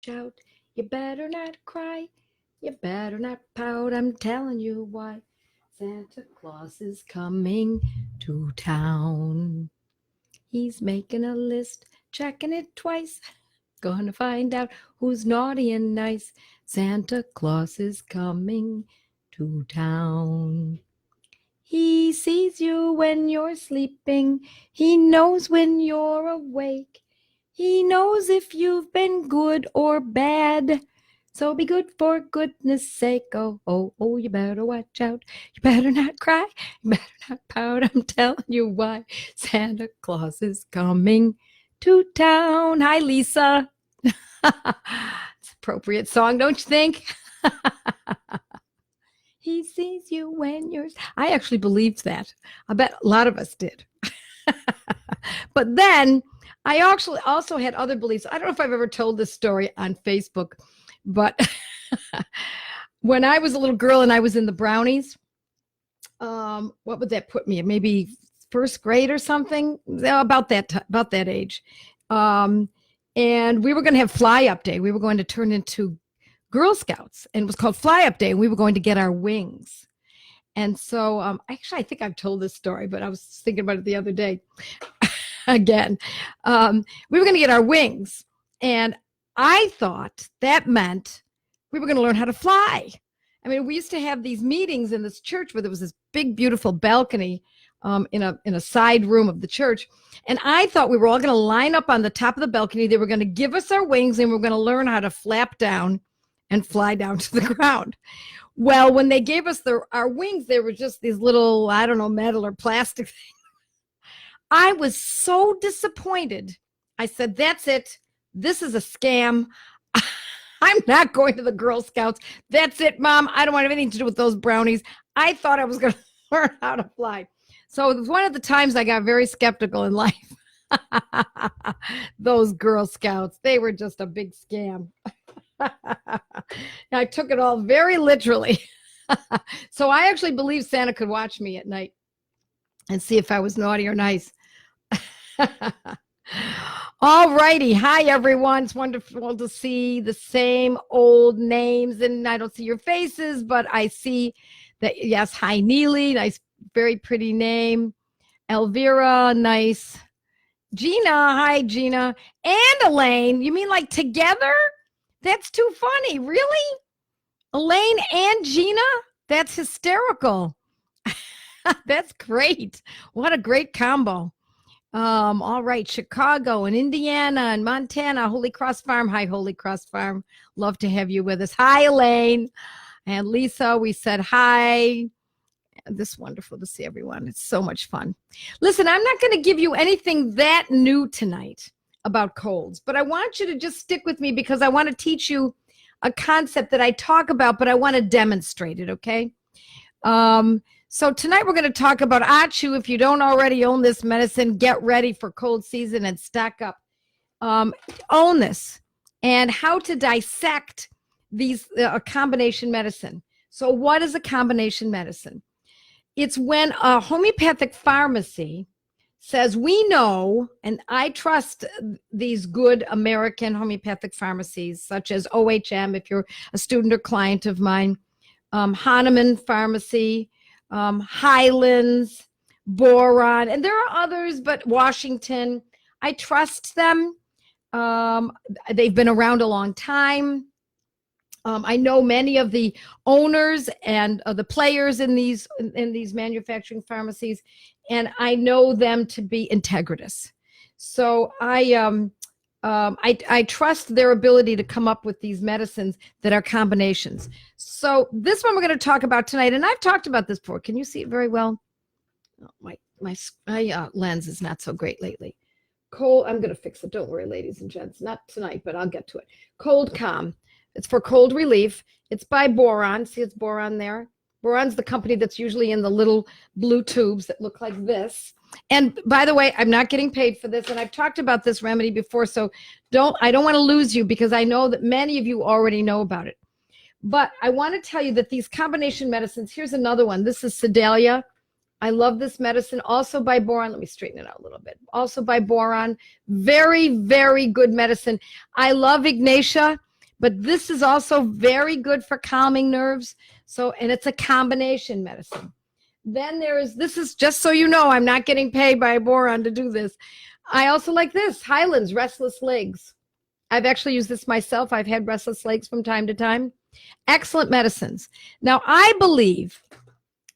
out. You better not cry. You better not pout. I'm telling you why. Santa Claus is coming to town. He's making a list, checking it twice. Gonna find out who's naughty and nice. Santa Claus is coming to town. He sees you when you're sleeping. He knows when you're awake. He knows if you've been good or bad. So be good for goodness sake. Oh, oh, oh, you better watch out. You better not cry. You better not pout. I'm telling you why. Santa Claus is coming to town. Hi, Lisa. It's an appropriate song, don't you think? He sees you when you're. I actually believed that. I bet a lot of us did. But then I actually also had other beliefs. I don't know if I've ever told this story on Facebook, but when I was a little girl and I was in the Brownies, what would that put me? Maybe first grade or something, about that age. And we were going to have fly up day. We were going to turn into Girl Scouts, and it was called Fly Up Day, and we were going to get our wings. And so, actually, I think I've told this story, but I was thinking about it the other day again. We were going to get our wings, and I thought that meant we were going to learn how to fly. I mean, we used to have these meetings in this church where there was this big, beautiful balcony in a side room of the church. And I thought we were all going to line up on the top of the balcony. They were going to give us our wings, and we were going to learn how to flap down and fly down to the ground. Well, when they gave us our wings, they were just these little, I don't know, metal or plastic things. I was so disappointed. I said, that's it. This is a scam. I'm not going to the Girl Scouts. That's it, Mom. I don't want anything to do with those brownies. I thought I was going to learn how to fly. So it was one of the times I got very skeptical in life. Those Girl Scouts, they were just a big scam. I took it all very literally. So I actually believe Santa could watch me at night and see if I was naughty or nice. All righty. Hi, everyone. It's wonderful to see the same old names, and I don't see your faces, but I see that. Yes. Hi, Neely. Nice, very pretty name. Elvira. Nice. Gina. Hi, Gina. And Elaine. You mean like together? That's too funny. Really? Elaine and Gina? That's hysterical. That's great. What a great combo. All right. Chicago and Indiana and Montana, Holy Cross Farm. Hi, Holy Cross Farm. Love to have you with us. Hi, Elaine. And Lisa, we said hi. This is wonderful to see everyone. It's so much fun. Listen, I'm not going to give you anything that new tonight about colds, but I want you to just stick with me because I want to teach you a concept that I talk about, but I want to demonstrate it, okay? So tonight we're going to talk about Ah CHOO. If you don't already own this medicine, get ready for cold season and stock up. Own this, and how to dissect these a combination medicine. So what is a combination medicine? It's when a homeopathic pharmacy says, we know, and I trust these good American homeopathic pharmacies, such as OHM, if you're a student or client of mine, Hahnemann Pharmacy, Highlands, Boron, and there are others, but Washington. I trust them. They've been around a long time. I know many of the owners and the players in these manufacturing pharmacies, and I know them to be integritous. So I trust their ability to come up with these medicines that are combinations. So this one we're going to talk about tonight, and I've talked about this before. Can you see it very well? Oh, my lens is not so great lately. Cold. I'm going to fix it. Don't worry, ladies and gents. Not tonight, but I'll get to it. Cold Calm. It's for cold relief. It's by Boron. See, it's Boron there. Boron's the company that's usually in the little blue tubes that look like this. And by the way, I'm not getting paid for this, and I've talked about this remedy before, so I don't want to lose you because I know that many of you already know about it. But I want to tell you that these combination medicines, here's another one. This is Sedalia. I love this medicine, also by Boron. Let me straighten it out a little bit. Also by Boron. Very, very good medicine. I love Ignatia. but this is also very good for calming nerves. So, and it's a combination medicine. Then this is just so you know, I'm not getting paid by Boron to do this. I also like this, Highlands Restless Legs. I've actually used this myself. I've had restless legs from time to time. Excellent medicines. Now, I believe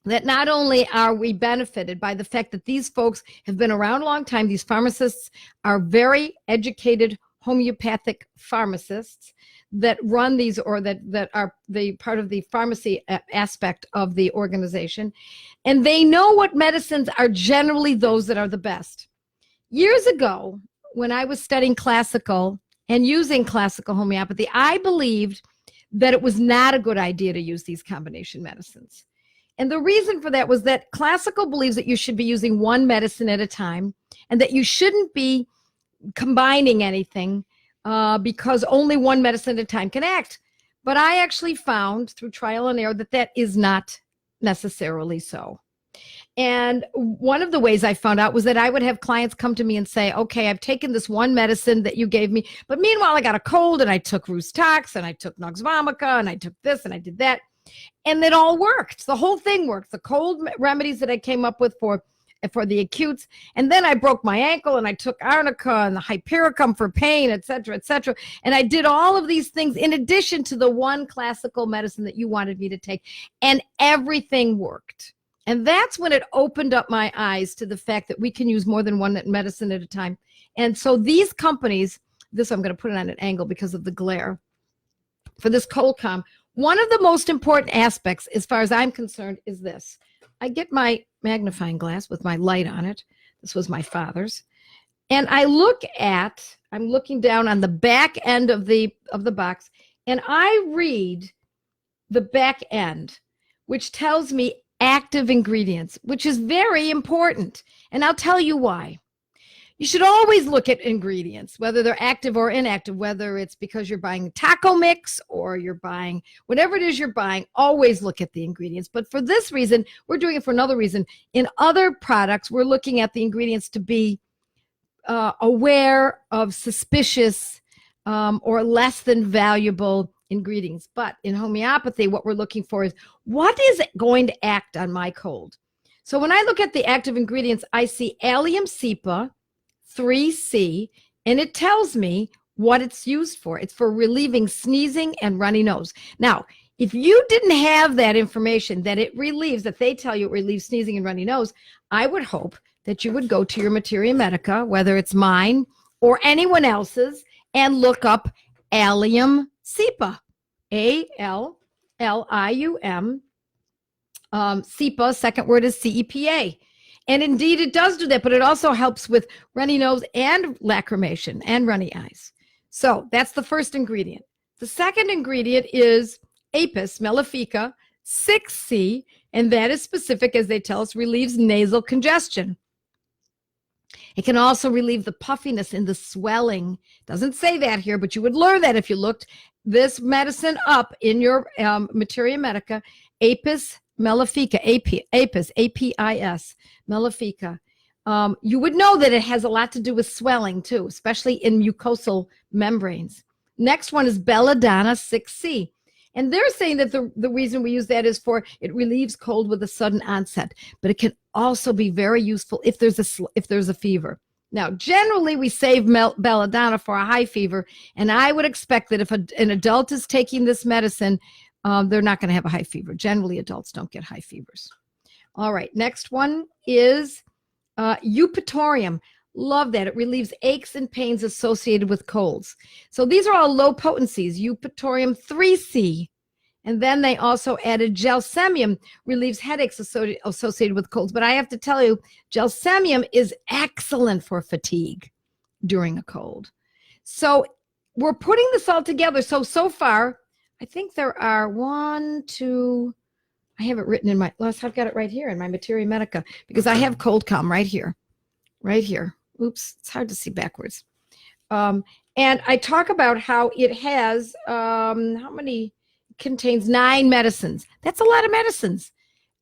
that not only are we benefited by the fact that these folks have been around a long time, these pharmacists are very educated homeopathic pharmacists that run these, or that are the part of the pharmacy aspect of the organization. And they know what medicines are generally those that are the best. Years ago, when I was studying classical and using classical homeopathy, I believed that it was not a good idea to use these combination medicines. And the reason for that was that classical believes that you should be using one medicine at a time, and that you shouldn't be combining anything because only one medicine at a time can act. But I actually found through trial and error that that is not necessarily so. And one of the ways I found out was that I would have clients come to me and say, okay, I've taken this one medicine that you gave me, but meanwhile I got a cold and I took Rhus Tox and I took Nux Vomica and I took this and I did that. And it all worked. The whole thing worked. The cold remedies that I came up with for the acutes. And then I broke my ankle and I took arnica and the hypericum for pain, et cetera, et cetera. And I did all of these things in addition to the one classical medicine that you wanted me to take. And everything worked. And that's when it opened up my eyes to the fact that we can use more than one medicine at a time. And so these companies, this I'm going to put it on an angle because of the glare, for this cold calm, one of the most important aspects, as far as I'm concerned, is this. I get my magnifying glass with my light on it. This was my father's. And I'm looking down on the back end of the box, and I read the back end, which tells me active ingredients, which is very important. And I'll tell you why. You should always look at ingredients, whether they're active or inactive, whether it's because you're buying taco mix or you're buying whatever it is you're buying, always look at the ingredients. But for this reason, we're doing it for another reason. In other products, we're looking at the ingredients to be aware of suspicious or less than valuable ingredients. But in homeopathy, what we're looking for is what is going to act on my cold. So when I look at the active ingredients, I see Allium cepa, 3C, and it tells me what it's used for. It's for relieving sneezing and runny nose. Now, if you didn't have that information that it relieves, that they tell you it relieves sneezing and runny nose, I would hope that you would go to your Materia Medica, whether it's mine or anyone else's, and look up Allium cepa, Allium, cepa, second word is CEPA. And indeed, it does do that, but it also helps with runny nose and lacrimation and runny eyes. So that's the first ingredient. The second ingredient is Apis mellifica, 6C, and that is specific, as they tell us, relieves nasal congestion. It can also relieve the puffiness and the swelling. Doesn't say that here, but you would learn that if you looked this medicine up in your Materia Medica, Apis mellifica, Apis, A-P-I-S, mellifica. You would know that it has a lot to do with swelling too, especially in mucosal membranes. Next one is Belladonna, 6C. And they're saying that the reason we use that is for it relieves cold with a sudden onset, but it can also be very useful if there's a fever. Now, generally, we save Belladonna for a high fever, and I would expect that if an adult is taking this medicine, they're not going to have a high fever. Generally, adults don't get high fevers. All right, next one is Eupatorium. Love that. It relieves aches and pains associated with colds. So these are all low potencies. Eupatorium 3C. And then they also added Gelsemium, relieves headaches associated with colds. But I have to tell you, Gelsemium is excellent for fatigue during a cold. So we're putting this all together. So far, I think there are I have it written in I've got it right here in my Materia Medica, because I have cold calm right here. Oops, it's hard to see backwards. And I talk about how it has, contains 9 medicines. That's a lot of medicines.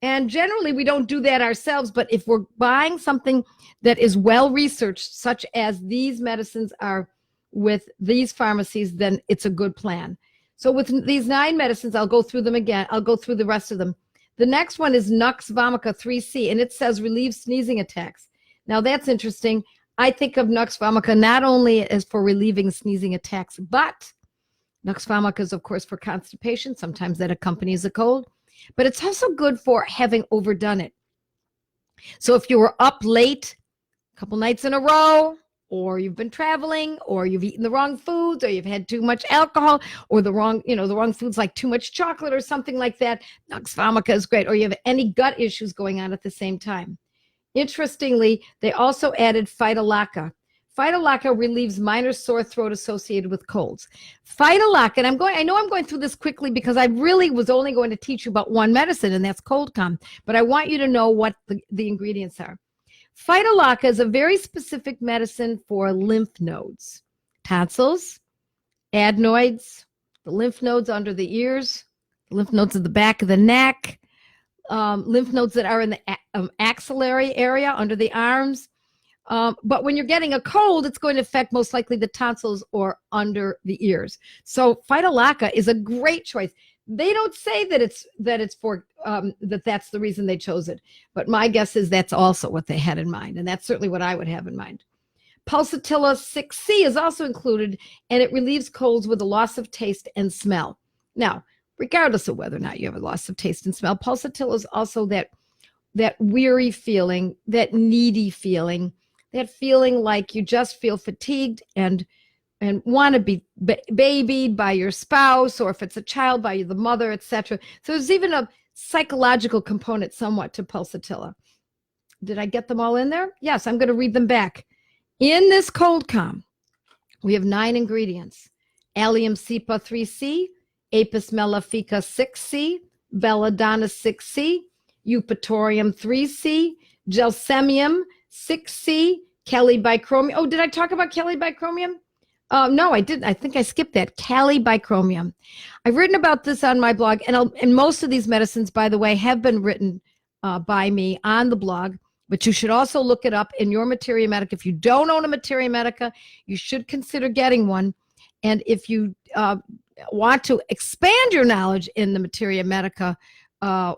And generally we don't do that ourselves, but if we're buying something that is well-researched, such as these medicines are with these pharmacies, then it's a good plan. So with these 9 medicines, I'll go through them again. I'll go through the rest of them. The next one is Nux Vomica 3C, and it says relieve sneezing attacks. Now that's interesting. I think of Nux Vomica not only as for relieving sneezing attacks, but Nux Vomica is, of course, for constipation. Sometimes that accompanies a cold, but it's also good for having overdone it. So if you were up late a couple nights in a row, or you've been traveling, or you've eaten the wrong foods, or you've had too much alcohol, or the wrong foods like too much chocolate or something like that, Nux Vomica is great. Or you have any gut issues going on at the same time. Interestingly, they also added Phytolacca. Phytolacca relieves minor sore throat associated with colds. Phytolacca, and I know I'm going through this quickly because I really was only going to teach you about one medicine, and that's cold calm, but I want you to know what the ingredients are. Phytolacca is a very specific medicine for lymph nodes, tonsils, adenoids, the lymph nodes under the ears, lymph nodes at the back of the neck, lymph nodes that are in the axillary area under the arms. But when you're getting a cold, it's going to affect most likely the tonsils or under the ears. So Phytolacca is a great choice. They don't say that it's for that's the reason they chose it, but my guess is that's also what they had in mind, and that's certainly what I would have in mind. Pulsatilla 6C is also included, and it relieves colds with a loss of taste and smell. Now, regardless of whether or not you have a loss of taste and smell, Pulsatilla is also that weary feeling, that needy feeling, that feeling like you just feel fatigued and want to be babied by your spouse, or if it's a child, by the mother, etc. So there's even a psychological component somewhat to Pulsatilla. Did I get them all in there? Yes, I'm going to read them back. In this cold calm, we have 9 ingredients: Allium cepa 3C, Apis mellifica 6C, Belladonna 6C, Eupatorium 3C, Gelsemium 6C, Calibicromium. Oh, did I talk about Calibicromium? No, I didn't. I think I skipped that. Calibicromium. I've written about this on my blog, and most of these medicines, by the way, have been written by me on the blog, but you should also look it up in your Materia Medica. If you don't own a Materia Medica, you should consider getting one. And if you want to expand your knowledge in the Materia Medica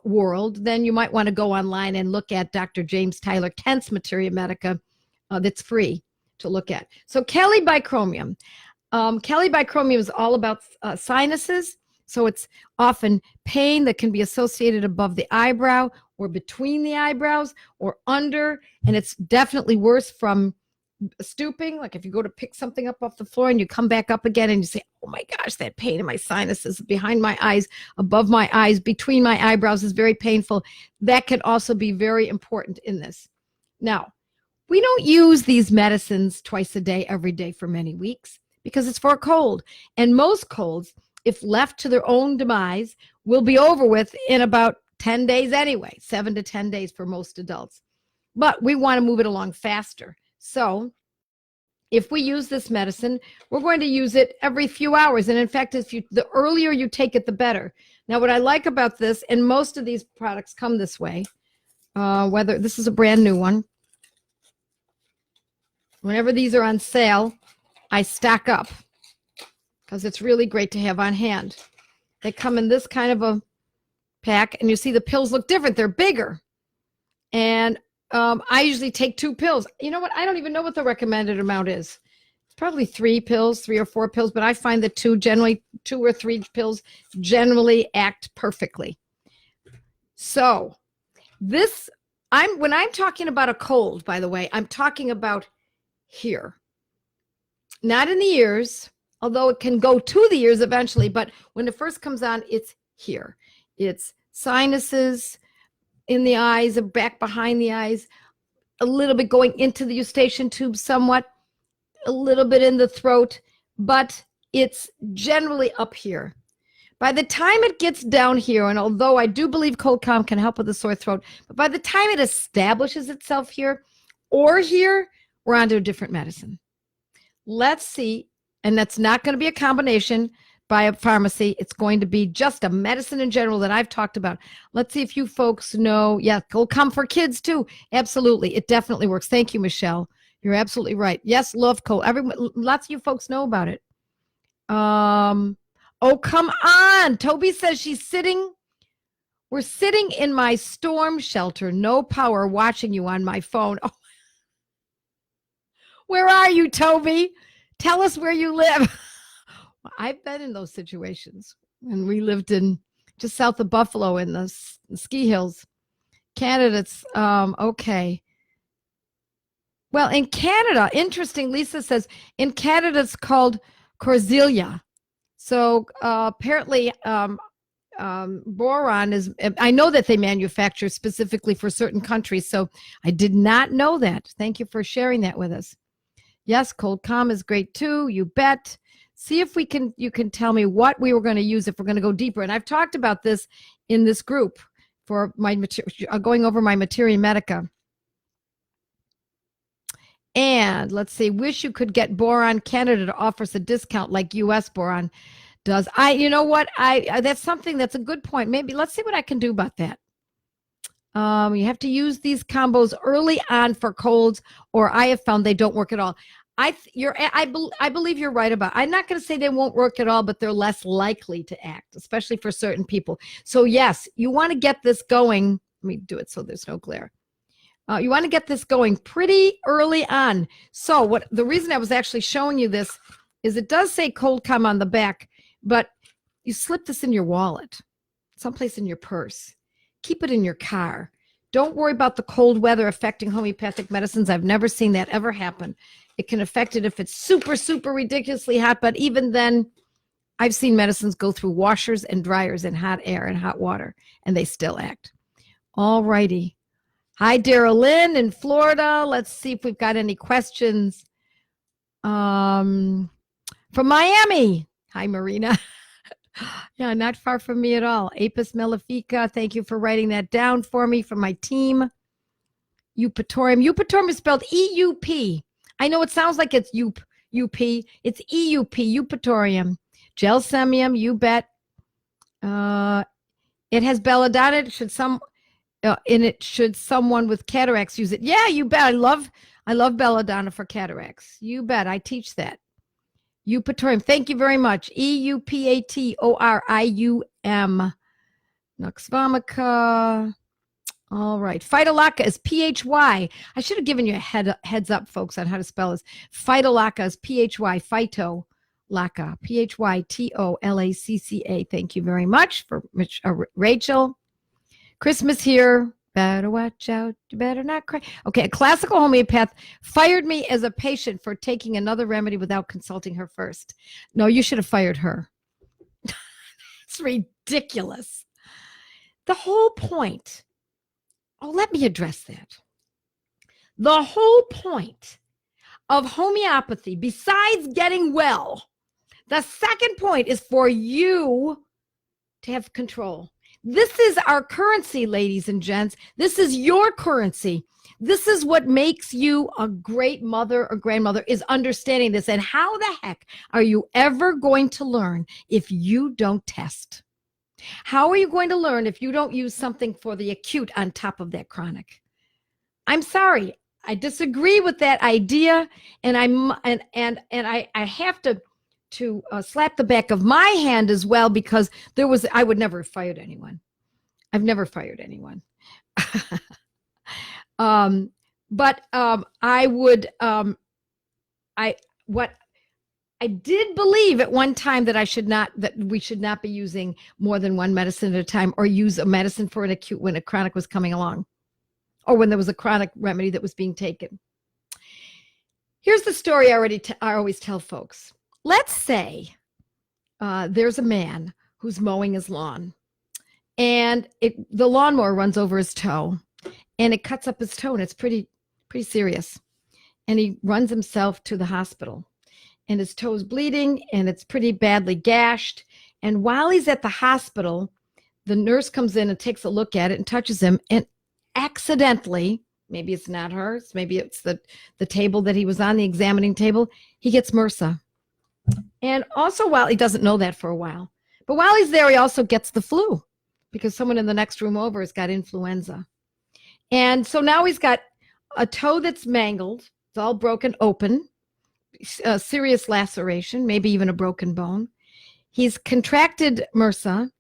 world, then you might want to go online and look at Dr. James Tyler Kent's Materia Medica that's free to look at. So Calibicromium. Calibicromium is all about sinuses. So it's often pain that can be associated above the eyebrow or between the eyebrows or under. And it's definitely worse from stooping. Like if you go to pick something up off the floor and you come back up again and you say, oh my gosh, that pain in my sinuses, behind my eyes, above my eyes, between my eyebrows is very painful. That can also be very important in this. Now, we don't use these medicines twice a day, every day for many weeks because it's for a cold. And most colds, if left to their own demise, will be over with in about 10 days anyway, 7 to 10 days for most adults. But we want to move it along faster. So if we use this medicine, we're going to use it every few hours. And in fact, the earlier you take it, the better. Now, what I like about this, and most of these products come this way, whether this is a brand new one, whenever these are on sale, I stack up because it's really great to have on hand. They come in this kind of a pack, and you see the pills look different. They're bigger. And I usually take 2 pills. You know what? I don't even know what the recommended amount is. It's probably 3 or 4 pills, but I find that 2 or 3 pills generally act perfectly. So when I'm talking about a cold, by the way, I'm talking about here, not in the ears, although it can go to the ears eventually, but when it first comes on, it's here. It's sinuses, in the eyes, back behind the eyes, a little bit going into the eustachian tube somewhat, a little bit in the throat, but it's generally up here. By the time it gets down here, and although I do believe cold calm can help with a sore throat, but by the time it establishes itself here or here, we're onto a different medicine. Let's see, and that's not going to be a combination by a pharmacy. It's going to be just a medicine in general that I've talked about. Let's see if you folks know. Yeah, cold calm for kids too. Absolutely. It definitely works. Thank you, Michelle. You're absolutely right. Yes, love cold. Lots of you folks know about it. Oh, come on. Toby says we're sitting in my storm shelter, no power, watching you on my phone. Oh, where are you, Toby? Tell us where you live. I've been in those situations when we lived in just south of Buffalo in the ski hills. Candidates, okay. Well, in Canada, interesting, Lisa says, in Canada it's called Corsilia. So apparently boron is, I know that they manufacture specifically for certain countries, so I did not know that. Thank you for sharing that with us. Yes, cold calm is great too, you bet. See if you can tell me what we were going to use if we're going to go deeper. And I've talked about this in this group for my going over my Materia Medica. And let's see, wish you could get Boron Canada to offer us a discount like US Boron does. You know what? That's something that's a good point. Maybe let's see what I can do about that. You have to use these combos early on for colds, or I have found they don't work at all. I believe you're right about. I'm not going to say they won't work at all, but they're less likely to act, especially for certain people. So yes, you want to get this going. Let me do it so there's no glare. You want to get this going pretty early on. So the reason I was actually showing you this is it does say cold calm on the back, but you slip this in your wallet, someplace in your purse. Keep it in your car. Don't worry about the cold weather affecting homeopathic medicines. I've never seen that ever happen. It can affect it if it's super, super ridiculously hot, but even then, I've seen medicines go through washers and dryers in hot air and hot water, and they still act. All righty. Hi, Daryl Lynn in Florida. Let's see if we've got any questions. From Miami. Hi, Marina. Yeah, not far from me at all. Apis mellifica. Thank you for writing that down for me from my team. Eupatorium. Eupatorium is spelled E-U-P. I know it sounds like it's U-P. It's E-U-P, Eupatorium. Gelsemium, you bet. It has belladonna. Should someone with cataracts use it? Yeah, you bet. I love belladonna for cataracts. You bet. I teach that. Eupatorium. Thank you very much. Eupatorium. Nux Vomica. All right. Phytolacca is Phy. I should have given you a heads up, folks, on how to spell this. Phytolacca is Phy. Phytolacca. Phytolacca. Thank you very much for Rachel. Christmas here. Better watch out. You better not cry. Okay, a classical homeopath fired me as a patient for taking another remedy without consulting her first. No, you should have fired her. It's ridiculous. The whole point. Oh, let me address that. The whole point of homeopathy, besides getting well, the second point is for you to have control. This is our currency, ladies and gents. This is your currency. This is what makes you a great mother or grandmother, is understanding this. And how the heck are you ever going to learn if you don't test? How are you going to learn if you don't use something for the acute on top of that chronic? I'm sorry. I disagree with that idea. And I have to slap the back of my hand as well, because I would never have fired anyone. I've never fired anyone. But I would, I did believe at one time that we should not be using more than one medicine at a time, or use a medicine for an acute when a chronic was coming along, or when there was a chronic remedy that was being taken. Here's the story I always tell folks. Let's say there's a man who's mowing his lawn, and the lawnmower runs over his toe, and it cuts up his toe, and it's pretty serious. And he runs himself to the hospital, and his toe's bleeding, and it's pretty badly gashed. And while he's at the hospital, the nurse comes in and takes a look at it and touches him, and accidentally, maybe it's not hers, maybe it's the table that he was on, the examining table, he gets MRSA. And also, while he doesn't know that for a while, but while he's there, he also gets the flu, because someone in the next room over has got influenza. And so now he's got a toe that's mangled. It's all broken open, a serious laceration, maybe even a broken bone. He's contracted MRSA.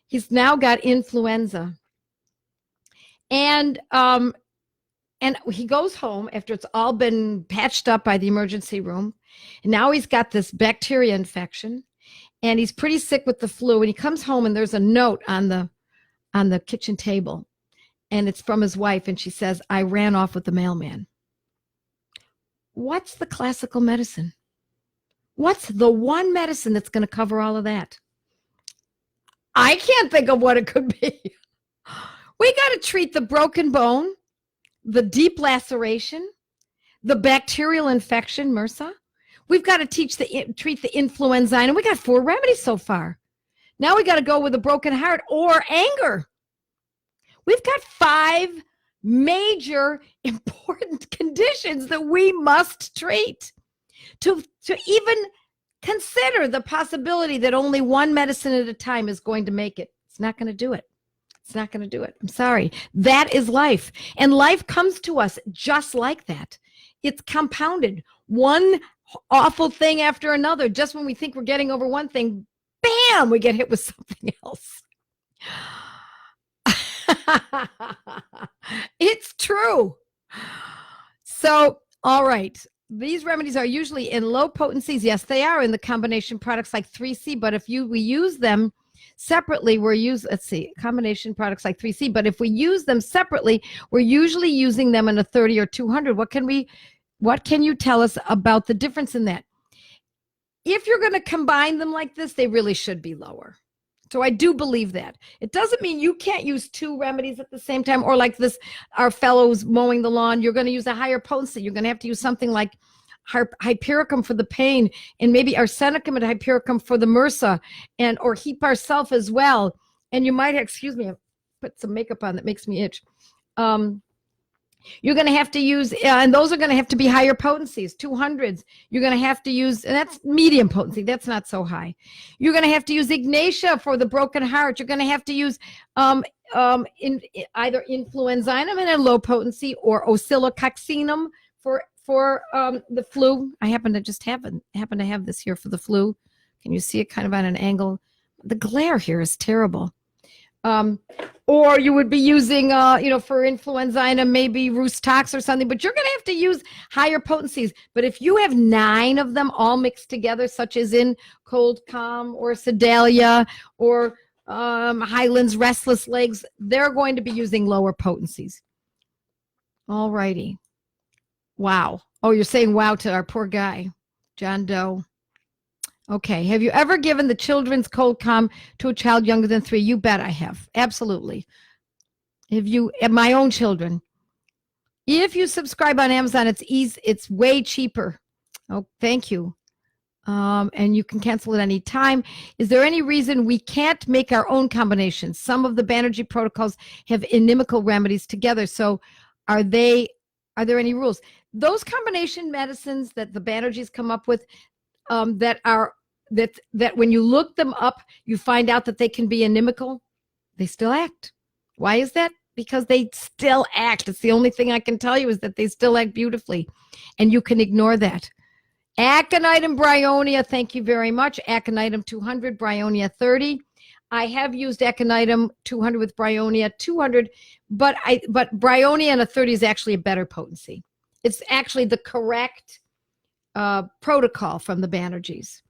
He's now got influenza. And he goes home after it's all been patched up by the emergency room. And now he's got this bacteria infection. And he's pretty sick with the flu. And he comes home and there's a note on the kitchen table. And it's from his wife. And she says, I ran off with the mailman. What's the classical medicine? What's the one medicine that's going to cover all of that? I can't think of what it could be. We got to treat the broken bone, the deep laceration, the bacterial infection, MRSA. We've got to treat the influenza, and we got 4 remedies so far. Now we got to go with a broken heart or anger. We've got 5 major important conditions that we must treat to even consider the possibility that only one medicine at a time is going to make it. It's not going to do it. It's not going to do it. I'm sorry. That is life. And life comes to us just like that. It's compounded. One awful thing after another. Just when we think we're getting over one thing, bam, we get hit with something else. It's true. So, all right. These remedies are usually in low potencies. Yes, they are in the combination products like 3C, but if we use them separately, combination products like 3C, but if we use them separately, we're usually using them in a 30 or 200. What can you tell us about the difference in that? If you're going to combine them like this, they really should be lower. So I do believe that. It doesn't mean you can't use 2 remedies at the same time, or like this, our fellows mowing the lawn, you're going to use a higher potency. You're going to have to use something like hypericum for the pain, and maybe arsenicum and hypericum for the MRSA, or Hepar sulf as well. And you might, excuse me, I put some makeup on that makes me itch. You're going to have to use, and those are going to have to be higher potencies, 200s. You're going to have to use, and that's medium potency. That's not so high. You're going to have to use Ignatia for the broken heart. You're going to have to use either influenzinum in a low potency or oscillococcinum for the flu. I happen to have this here for the flu. Can you see it kind of on an angle? The glare here is terrible. Or you would be using, for influenza, maybe Rustox or something, but you're going to have to use higher potencies. But if you have 9 of them all mixed together, such as in Cold Calm or Sedalia or Highland's Restless Legs, they're going to be using lower potencies. All righty. Wow. Oh, you're saying wow to our poor guy, John Doe. Okay. Have you ever given the children's Cold Calm to a child younger than 3? You bet I have. Absolutely. My own children. If you subscribe on Amazon, it's way cheaper. Oh, thank you. And you can cancel at any time. Is there any reason we can't make our own combinations? Some of the Banerjee protocols have inimical remedies together. So are there any rules? Those combination medicines that the Banerjees come up with, that when you look them up, you find out that they can be inimical, they still act. Why is that? Because they still act. It's the only thing I can tell you is that they still act beautifully, and you can ignore that. Aconitum bryonia, thank you very much. Aconitum 200, bryonia 30. I have used Aconitum 200 with bryonia 200, but bryonia and a 30 is actually a better potency. It's actually the correct protocol from the Banerjees.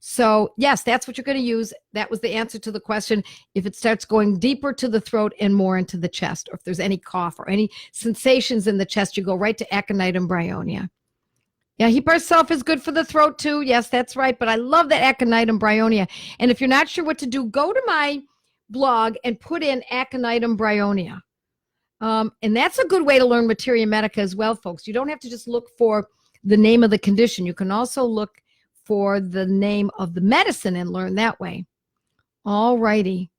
So yes, that's what you're going to use. That was the answer to the question. If it starts going deeper to the throat and more into the chest, or if there's any cough or any sensations in the chest, you go right to Aconitum bryonia. Yeah, Hepar sulf is good for the throat too. Yes, that's right. But I love that Aconitum bryonia. And if you're not sure what to do, go to my blog and put in Aconitum bryonia. And that's a good way to learn materia medica as well, folks. You don't have to just look for the name of the condition. You can also look for the name of the medicine and learn that way. All righty.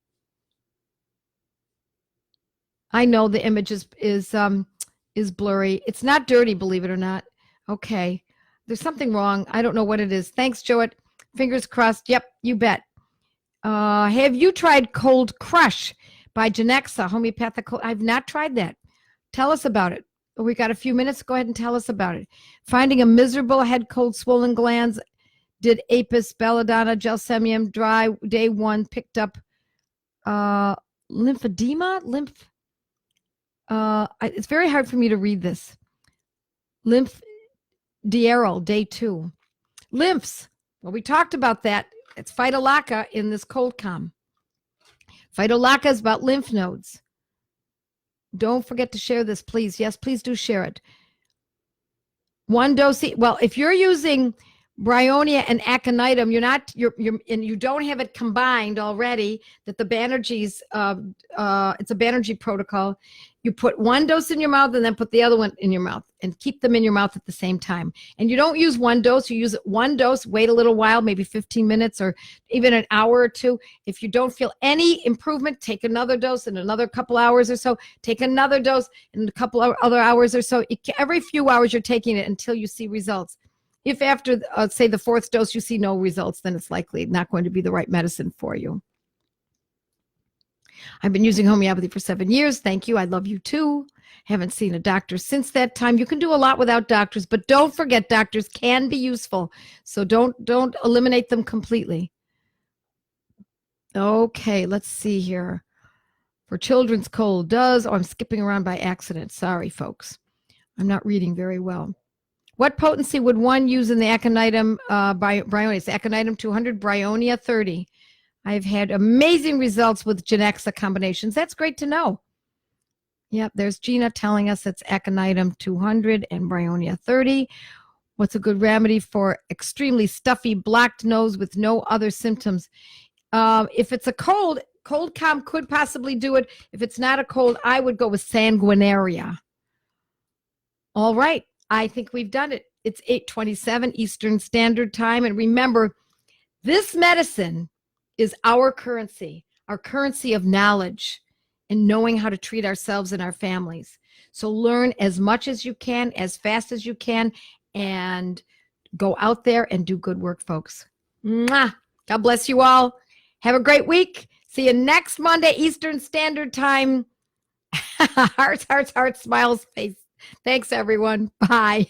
I know the image is blurry. It's not dirty, believe it or not. Okay. There's something wrong. I don't know what it is. Thanks, Joette. Fingers crossed. Yep, you bet. Have you tried Cold Crush by Genexa, homeopathic? I've not tried that. Tell us about it. We got a few minutes. Go ahead and tell us about it. Finding a miserable head cold, swollen glands, did Apis, Belladonna, Gelsemium, dry, day 1, picked up lymphedema, it's very hard for me to read this. Lymphedieral, day 2. Lymphs, well, we talked about that. It's Phytolacca in this cold calm. Phytolacca is about lymph nodes. Don't forget to share this, please. Yes, please do share it. 1 dose. Well, if you're using Bryonia and Aconitum, and you don't have it combined already, that the Banerjee's, it's a Banerjee protocol. You put 1 dose in your mouth and then put the other one in your mouth and keep them in your mouth at the same time. And you don't use 1 dose, you use 1 dose, wait a little while, maybe 15 minutes or even an hour or 2. If you don't feel any improvement, take another dose in another couple hours or so, take another dose in a couple of other hours or so. Every few hours you're taking it until you see results. If after, say, the 4th dose you see no results, then it's likely not going to be the right medicine for you. I've been using homeopathy for 7 years. Thank you. I love you too. Haven't seen a doctor since that time. You can do a lot without doctors, but don't forget doctors can be useful. So don't eliminate them completely. Okay, let's see here. For children's cold, I'm skipping around by accident. Sorry, folks. I'm not reading very well. What potency would one use in the Aconitum Bryonia? It's Aconitum 200, Bryonia 30. I've had amazing results with Genexa combinations. That's great to know. Yep, there's Gina telling us it's Aconitum 200 and Bryonia 30. What's a good remedy for extremely stuffy, blocked nose with no other symptoms? If it's a cold calm could possibly do it. If it's not a cold, I would go with sanguinaria. All right, I think we've done it. It's 8:27 Eastern Standard Time. And remember, this medicine is our currency of knowledge and knowing how to treat ourselves and our families. So learn as much as you can, as fast as you can, and go out there and do good work, folks. Mwah! God bless you all. Have a great week. See you next Monday, Eastern Standard Time. Hearts, hearts, hearts, smiles, face. Thanks, everyone. Bye.